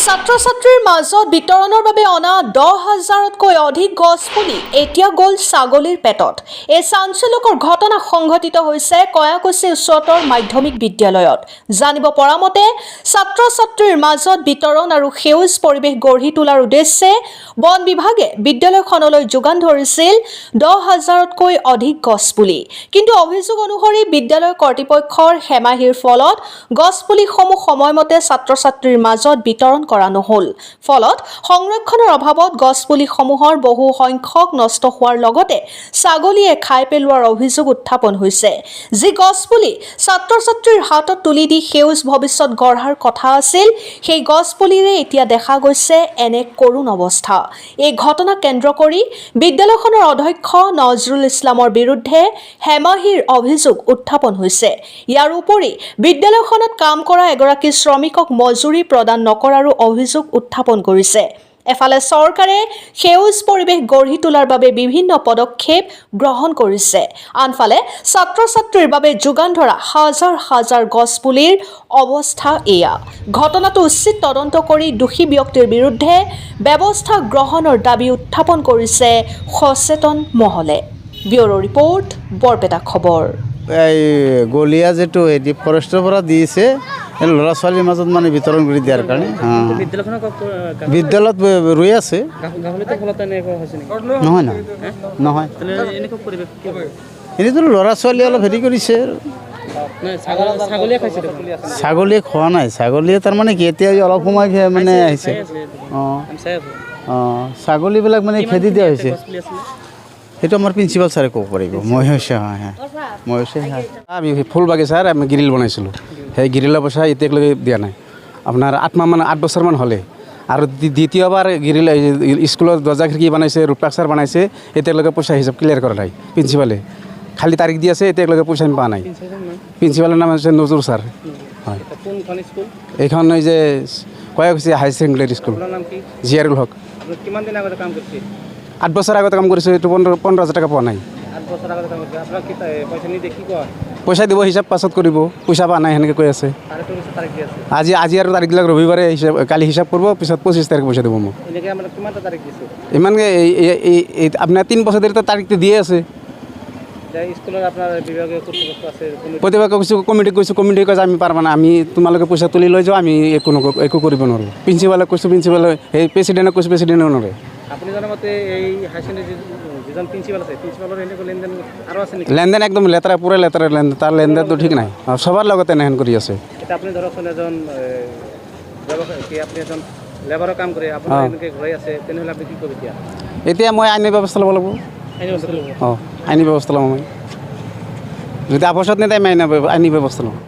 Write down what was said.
ছাত্ৰ-ছাত্ৰীৰ মাজত বিতৰণৰ বাবে অনা 10,000তকৈ অধিক গছপুলি এতিয়া গ'ল ছাগলীৰ পেটত। এই চাঞ্চল্যকৰ ঘটনা সংঘটিত হৈছে কয়াকুছি উচ্চতৰ মাধ্যমিক বিদ্যালয়ত। জানিব পৰা মতে ছাত্ৰ-ছাত্ৰীৰ মাজত বিতৰণ আৰু সেউজ পৰিৱেশ গঢ়ি তোলাৰ উদ্দেশ্যে বন বিভাগে বিদ্যালয়খনলৈ যোগান ধৰিছিল 10,000তকৈ অধিক গছপুলি। কিন্তু অভিযোগ অনুসৰি বিদ্যালয় কৰ্তৃপক্ষৰ হেমাহিৰ ফলত গছপুলিসমূহ সময়মতে ছাত্ৰ-ছাত্ৰীৰ মাজত বিতৰণ কৰা নহল। ফলত সংৰক্ষণৰ অভাৱত গছপুলিসমূহৰ বহু সংখ্যক নষ্ট হোৱাৰ লগতে ছাগলীয়ে খাই পেলোৱাৰ অভিযোগ উত্থাপন হৈছে। যি গছপুলি ছাত্ৰ-ছাত্ৰীৰ হাতত তুলি দি সেউজ ভৱিষ্যত গঢ়াৰ কথা আছিল, সেই গছপুলিৰে এতিয়া দেখা গৈছে এনে কৰুণ অৱস্থা। এই ঘটনাক কেন্দ্ৰ কৰি বিদ্যালয়খনৰ অধ্যক্ষ নজৰুল ইছলামৰ বিৰুদ্ধে হেমাহিৰ অভিযোগ উত্থাপন হৈছে। ইয়াৰ উপৰি বিদ্যালয়খনত কাম কৰা এগৰাকী শ্ৰমিকক মজুৰি প্ৰদান নকৰাৰো অভিযোগ উত্থাপন কৰিছে। এফালে চৰকাৰে সেউজ পৰিৱেশ গঢ়ি তোলাৰ বাবে বিভিন্ন পদক্ষেপ গ্ৰহণ কৰিছে, আনফালে ছাত্ৰ-ছাত্ৰীৰ বাবে যোগান ধৰা হাজাৰ হাজাৰ গছপুলিৰ অৱস্থা এয়া। ঘটনাটো উচিত তদন্ত কৰি দোষী ব্যক্তিৰ বিৰুদ্ধে ব্যৱস্থা গ্ৰহণৰ দাবী উত্থাপন কৰিছে সচেতন মহলে। ব্যুৰো ৰিপৰ্ট, বৰপেটা খবৰ। এই গলিয়া যেটো এটি ফৰেষ্টৰ পৰা দিছে ল'ৰা ছোৱালীৰ মাজত মানে বিতৰণ কৰি দিয়াৰ কাৰণে বিদ্যালয়ত ৰৈ আছে। নহয় না নহয় এনেইতো ল'ৰা ছোৱালী অলপ হেৰি কৰিছে। ছাগলীয়ে খোৱা নাই, ছাগলীয়ে তাৰমানে কি এতিয়া অলপ সময় মানে আহিছে। ছাগলীবিলাক মানে খেদি দিয়া হৈছে। সেইটো আমাৰ প্ৰিন্সিপাল ছাৰে ক'ব পাৰিব। মই আমি ফুল বাগিচাৰ আমি গ্ৰিল বনাইছিলোঁ। সেই গ্ৰিলৰ পইচা এতিয়ালৈকে দিয়া নাই। আপোনাৰ 8 বছৰমান হ'লে। আৰু দ্বিতীয়বাৰ গ্ৰিল স্কুলৰ দৰ্জা খিৰিকী বনাইছে, ৰূপচাৰ বনাইছে, এতিয়ালৈকে পইচা হিচাপ ক্লিয়াৰ কৰা নাই প্ৰিন্সিপালে। খালি তাৰিখ দি আছে, এতিয়ালৈকে পইচা পোৱা নাই। প্ৰিন্সিপালৰ নাম হৈছে নজৰুল ছাৰ। হয়, এইখন এই যে কয়াকুছি হাই ছেকেণ্ডেৰী স্কুল, জিয়াৰুল হক। 8 বছৰ আগতে কাম কৰিছোঁ, এইটো 15,000 টকা পোৱা নাই। পইচা দিব, হিচাপ পাছত কৰিব, পইচা পোৱা নাই সেনেকৈ কৈ আছে। আজি আৰু তাৰিখবিলাক ৰবিবাৰে কালি হিচাপ কৰিব, পিছত 25 তাৰিখ পইচা দিব মোক। ইমানকৈ আপোনাৰ 3 বছৰ ধৰি তাৰিখটো দিয়ে আছে। প্ৰতিভাকে কৈছোঁ, কমিটিক কৈছোঁ, কমিটি কৈছে আমি পাৰবা না, আমি তোমালোকে পইচা তুলি লৈ যাওঁ, আমি একো কৰিব নোৱাৰোঁ। প্ৰিন্সিপালক কৈছোঁ, প্ৰিন্সিপালে সেই প্ৰেচিডেণ্টক কৈছোঁ, প্ৰেচিডেণ্টেও নোৱাৰে। আপুনি জনাৰ মতে এই হাই ছেকেণ্ডেৰী যিজন প্ৰিন্সিপাল আছে, প্ৰিন্সিপালৰ এনেকুৱা লেনদেন আৰু আছে নেকি? লেনদেন একদম লেতেৰা, পূৰা লেতেৰা লেনদেন, তাৰ লেনদেনটো ঠিক নাই। সবাৰ লগতে এনেহেন কৰি আছে। এতিয়া আপুনি ধৰকচোন এজন আপুনি এজন লেবাৰৰ কাম কৰে, আপোনাৰ এনেকৈ ঘূৰাই আছে, তেনেহ'লে আপুনি কি কৰিব এতিয়া? এতিয়া মই আইনী ব্যৱস্থা ল'ব লাগিব। আইনী ব্যৱস্থা ল'ব মই। যদি আপচত নিদিয়ে আমি আইনী ব্যৱস্থা ল'ম।